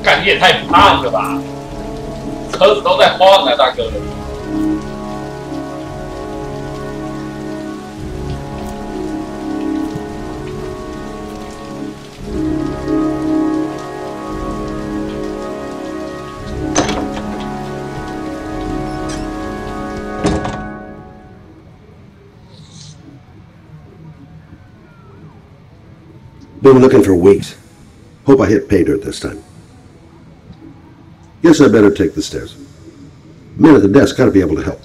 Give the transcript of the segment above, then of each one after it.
干你也太胖了吧！车子都在晃啊，大哥。Been looking for weeks. Hope I hit pay dirt this time. Guess I better take the stairs. Men at the desk gotta be able to help.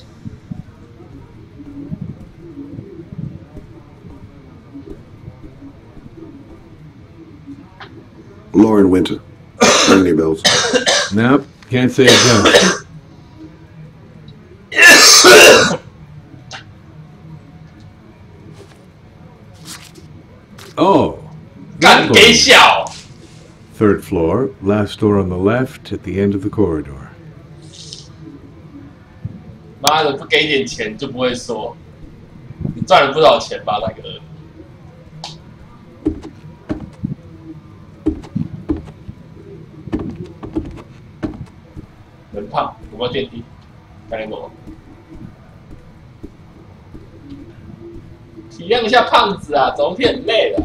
Lauren Winter. Ring any bells? Nope, can't say it does. Oh. 干给小。 Third floor, last door on the left, at the end of the corridor. 妈的，不给点钱就不会说。你赚了不少钱吧，大哥？人胖，有没有电梯？赶紧走。体谅一下胖子啊，走路很累的。